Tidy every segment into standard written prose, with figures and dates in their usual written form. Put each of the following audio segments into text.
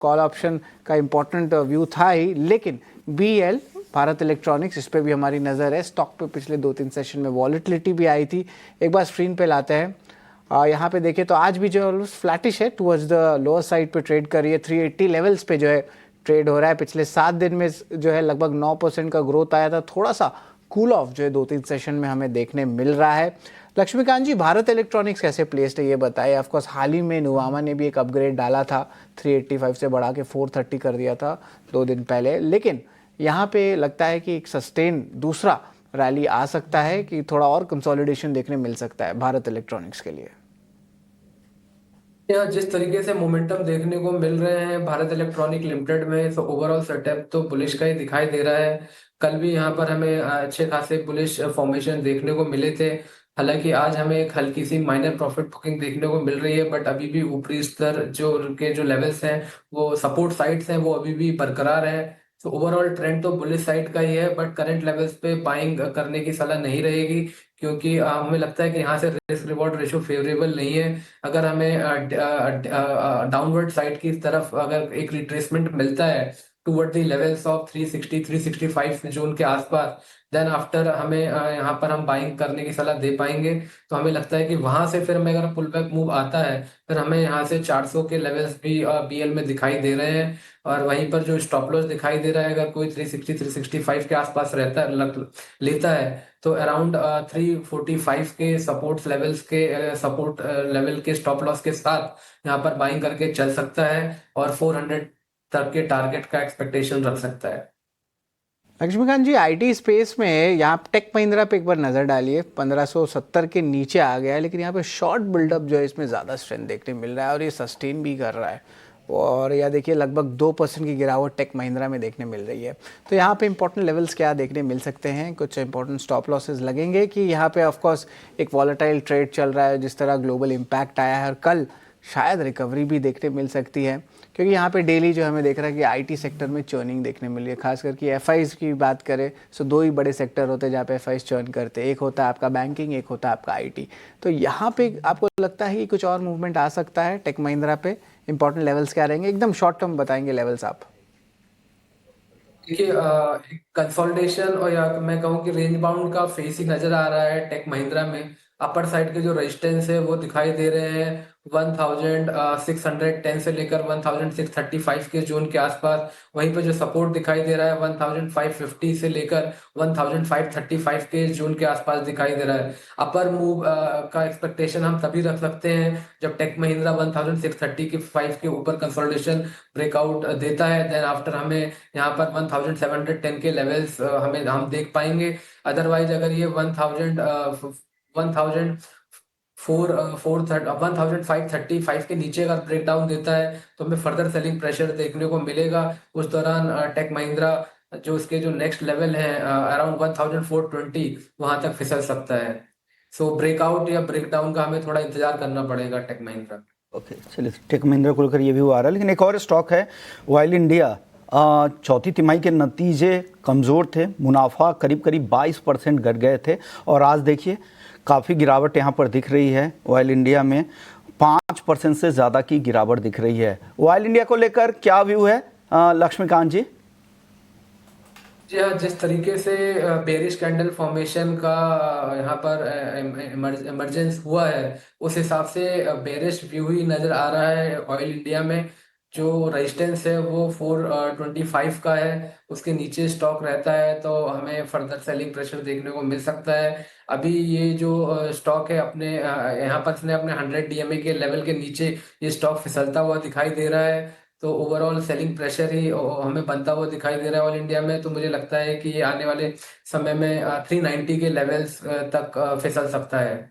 Call option का important view था ही, लेकिन बीएल भारत इलेक्ट्रॉनिक्स, इस पे भी हमारी नज़र है। स्टॉक पे पिछले 2-3 सेशन में वॉलेटिलिटी भी आई थी। एक बार स्क्रीन पे लाते हैं, यहाँ पे देखिए तो आज भी जो फ्लैटिश है, टुवर्ड्स द लोअर साइड पे ट्रेड कर रही है। 380 लेवल्स पे जो है ट्रेड हो रहा है। पिछले 7 दिन में जो है लगभग 9% का ग्रोथ आया था। थोड़ा सा कूल ऑफ जो है 2-3 सेशन में हमें देखने मिल रहा है। लक्ष्मीकांत जी, भारत इलेक्ट्रॉनिक्स कैसे प्लेस्ड है ये बताइए। ऑफकोर्स हाल ही में नुवामा ने भी एक अपग्रेड डाला था, 385 से बढ़ा के 430 कर दिया था 2 दिन पहले, लेकिन यहाँ पे लगता है कि एक सस्टेन दूसरा रैली आ सकता है कि थोड़ा और कंसोलिडेशन देखने मिल सकता है भारत इलेक्ट्रॉनिक्स के लिए। या जिस तरीके से मोमेंटम देखने को मिल रहे हैं भारत इलेक्ट्रॉनिक लिमिटेड में, तो ओवरऑल सेटअप तो बुलिश का ही दिखाई दे रहा है। कल भी यहाँ पर हमें अच्छे खासे बुलिश फॉर्मेशन देखने को मिले थे। हालांकि आज हमें एक हल्की सी माइनर प्रॉफिट बुकिंग देखने को मिल रही है, बट अभी भी ऊपरी स्तर जो लेवल्स हैं, वो सपोर्ट साइड्स हैं, वो अभी भी बरकरार है। तो ओवरऑल ट्रेंड तो बुलिश साइड का ही है, बट करंट लेवल्स पे बाइंग करने की सलाह नहीं रहेगी, क्योंकि हमें लगता है कि यहाँ से रिस्क रिवॉर्ड रेशियो फेवरेबल नहीं है। अगर हमें डाउनवर्ड साइड की तरफ अगर एक रिट्रेसमेंट मिलता है toward the levels of 360 365 zone के आसपास, देन आफ्टर हमें यहाँ पर हम बाइंग करने की सलाह दे पाएंगे। तो हमें लगता है कि वहां से फिर हमें अगर पुल बैक मूव आता है, फिर हमें यहाँ से 400 के लेवल्स भी बीएल में दिखाई दे रहे हैं। और वहीं पर जो स्टॉप लॉस दिखाई दे रहा है, अगर कोई 360 365 के आसपास रहता है लेता है, तो अराउंड 345 के सपोर्ट लेवल के स्टॉप लॉस के साथ यहाँ पर बाइंग करके चल सकता है, और 400 तक के टारगेट का एक्सपेक्टेशन रख सकता है। लक्ष्मीकांत जी, आईटी स्पेस में यहाँ टेक महिंद्रा पे एक बार नज़र डालिए। 1570 के नीचे आ गया है, लेकिन यहाँ पे शॉर्ट बिल्डअप जो है इसमें ज़्यादा स्ट्रेंथ देखने मिल रहा है और ये सस्टेन भी कर रहा है। और यह देखिए लगभग 2% की गिरावट टेक महिंद्रा में देखने मिल रही है। तो यहाँ पे इंपॉर्टेंट लेवल्स क्या देखने मिल सकते हैं? कुछ इंपॉर्टेंट स्टॉप लॉसेस लगेंगे कि यहाँ पे ऑफकोर्स एक वॉलेटाइल ट्रेड चल रहा है, जिस तरह ग्लोबल इम्पैक्ट आया है, और कल शायद रिकवरी भी देखने मिल सकती है, क्योंकि यहाँ पे डेली जो हमें देख रहा है कि आईटी सेक्टर में चर्निंग देखने मिल रही है। खास करके एफआईज की बात करें तो 2 ही बड़े सेक्टर होते हैं जहाँ पे एफआईज चर्न करते हैं, एक होता है आपका बैंकिंग, एक होता है आपका आईटी। तो यहाँ पे आपको लगता है कि कुछ और मूवमेंट आ सकता है टेक महिंद्रा पे? इंपॉर्टेंट लेवल्स क्या रहेंगे? एकदम शॉर्ट टर्म बताएंगे लेवल्स आप। देखिए, कंसोलिडेशन और या मैं कहूँ कि रेंज बाउंड का फेस ही नजर आ रहा है टेक महिंद्रा में। अपर साइड के जो रेजिस्टेंस है वो दिखाई दे रहे हैं 1610 से लेकर 1635 के जोन के आसपास। वहीं पे जो सपोर्ट दिखाई दे रहा है 1550 से लेकर 1535 के जोन के आसपास दिखाई दे रहा है। अपर मूव का एक्सपेक्टेशन हम तभी रख सकते हैं जब टेक महिंद्रा 1635 के ऊपर कंसोलिडेशन ब्रेकआउट देता है। देन आफ्टर हमें यहाँ पर 1710 के लेवल्स हम देख पाएंगे। अदरवाइज अगर ये 1535 के नीचे अगर ब्रेक डाउन देता है, तो हमें फर्दर सेलिंग प्रेशर देखने को मिलेगा। उस दौरान टेक महिंद्रा जो इसके जो नेक्स्ट लेवल है अराउंड 1420, वहां तक फिसल सकता है। सो ब्रेकआउट या ब्रेक डाउन का हमें थोड़ा इंतजार करना पड़ेगा टेक महिंद्रा। ओके, चलिए, टेक महिंद्रा को लेकर ये भी आ रहा है। लेकिन एक और स्टॉक है ऑयल इंडिया। चौथी तिमाही के नतीजे कमज़ोर थे, मुनाफा करीब करीब 22% घट गए थे, और आज देखिए काफ़ी गिरावट यहाँ पर दिख रही है। ऑयल इंडिया में 5% से ज़्यादा की गिरावट दिख रही है। ऑयल इंडिया को लेकर क्या व्यू है लक्ष्मीकांत जी? जी हाँ, जिस तरीके से बेरिश कैंडल फॉर्मेशन का यहाँ पर इमरजेंस हुआ है, उस हिसाब से बेरिश व्यू ही नजर आ रहा है ऑयल इंडिया में। जो रेजिस्टेंस है वो 425 का है, उसके नीचे स्टॉक रहता है तो हमें फर्दर सेलिंग प्रेशर देखने को मिल सकता है। अभी ये जो स्टॉक है अपने यहाँ पर इसने अपने 100 डीएमए के लेवल के नीचे ये स्टॉक फिसलता हुआ दिखाई दे रहा है। तो ओवरऑल सेलिंग प्रेशर ही हमें बनता हुआ दिखाई दे रहा है ऑल इंडिया में। तो मुझे लगता है कि ये आने वाले समय में 390 के लेवल्स तक फिसल सकता है।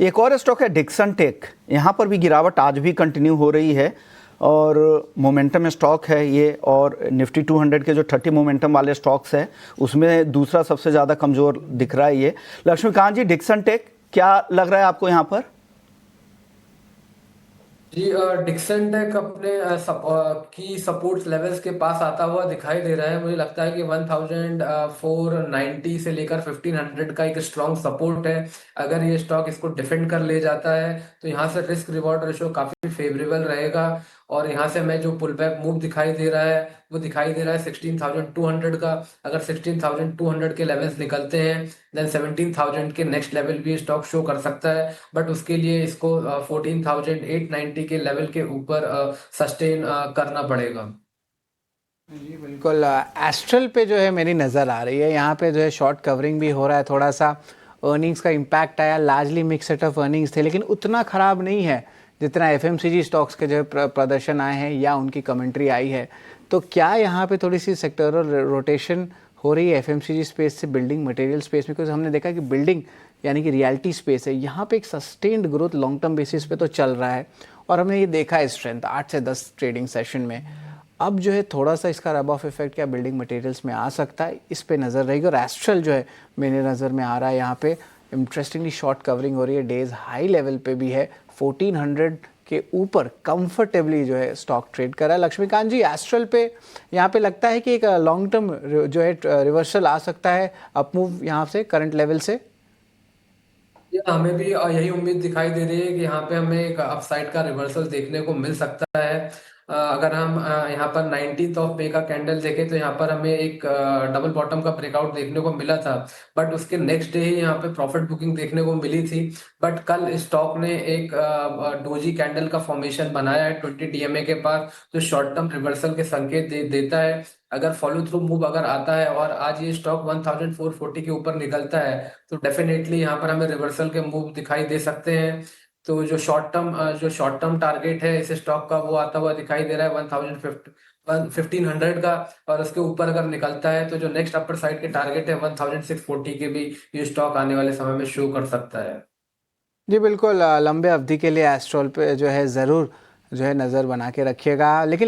एक और स्टॉक है डिक्सन टेक। यहाँ पर भी गिरावट आज भी कंटिन्यू हो रही है, और मोमेंटम स्टॉक है ये, और निफ्टी 200 के जो 30 मोमेंटम वाले स्टॉक्स हैं उसमें दूसरा सबसे ज़्यादा कमज़ोर दिख रहा है ये। लक्ष्मीकांत जी, डिक्सन टेक क्या लग रहा है आपको यहाँ पर? जी, डिक्सन टेक अपने की सपोर्ट लेवल्स के पास आता हुआ दिखाई दे रहा है। मुझे लगता है कि 1490 से लेकर 1500 का एक स्ट्रॉन्ग सपोर्ट है। अगर ये स्टॉक इसको डिफेंड कर ले जाता है, तो यहाँ से रिस्क रिवॉर्ड रेशो काफी फेवरेबल रहेगा। और यहाँ से हमें जो पुल बैक मूव दिखाई दे रहा है वो दिखाई दे रहा है 16,200 का। अगर 16,200 के लेवल्स निकलते हैं देन 17,000 के नेक्स्ट लेवल भी स्टॉक शो कर सकता है, बट उसके लिए इसको 14,890 के लेवल के ऊपर सस्टेन करना पड़ेगा। जी बिल्कुल। एस्ट्रल पे जो है मेरी नज़र आ रही है, यहाँ पे जो है शॉर्ट कवरिंग भी हो रहा है, थोड़ा सा अर्निंग्स का इम्पैक्ट आया, largely mix set of earnings थे लेकिन उतना ख़राब नहीं है जितना एफएमसीजी स्टॉक्स के जो है प्रदर्शन आए हैं या उनकी कमेंट्री आई है। तो क्या यहाँ पे थोड़ी सी सेक्टरल रोटेशन हो रही है एफएमसीजी स्पेस से बिल्डिंग मटेरियल स्पेस में? क्योंकि हमने देखा कि बिल्डिंग यानी कि रियलिटी स्पेस है, यहाँ पे एक sustained growth long term basis पे तो चल रहा है और हमने ये देखा है स्ट्रेंथ 8 से 10 ट्रेडिंग सेशन में। अब जो है थोड़ा सा इसका रब ऑफ इफेक्ट क्या बिल्डिंग मटेरियल्स में आ सकता है, इस पे नज़र रहेगी। और एस्ट्रल जो है मेरे नज़र में आ रहा है, यहाँ पे इंटरेस्टिंगली शॉर्ट कवरिंग हो रही है, डेज हाई लेवल पे भी है, 1400 के ऊपर कंफर्टेबली जो है स्टॉक ट्रेड कर रहा है। लक्ष्मीकांत जी, एस्ट्रल पे यहाँ पे लगता है कि एक लॉन्ग टर्म जो है रिवर्सल आ सकता है, अपमूव यहाँ से करंट लेवल से? हमें भी यही उम्मीद दिखाई दे रही है कि यहाँ पे हमें एक अपसाइड का रिवर्सल देखने को मिल सकता है। अगर हम यहाँ पर 19th ऑफ मई का कैंडल देखें तो यहाँ पर हमें एक डबल बॉटम का ब्रेकआउट देखने को मिला था, बट उसके नेक्स्ट डे ही यहाँ पे प्रॉफिट बुकिंग देखने को मिली थी। बट कल स्टॉक ने एक डोजी कैंडल का फॉर्मेशन बनाया है 20 डीएमए के पास, जो शॉर्ट टर्म रिवर्सल के संकेत देता है। अगर फॉलो थ्रू मूव अगर आता है और आज ये स्टॉक 1440 के ऊपर निकलता है तो डेफिनेटली यहाँ पर हमें रिवर्सल के मूव दिखाई दे सकते हैं। तो जो शॉर्ट टर्म टारगेट है इस स्टॉक का वो आता हुआ दिखाई दे रहा है 1500 का, और उसके ऊपर अगर निकलता है तो जो नेक्स्ट अपर साइड के टारगेट है 1640 के भी ये स्टॉक आने वाले समय में शो कर सकता है। जी बिल्कुल। लंबे अवधि के लिए एस्ट्रल पे जो है ज़रूर जो है नज़र बना के रखिएगा। लेकिन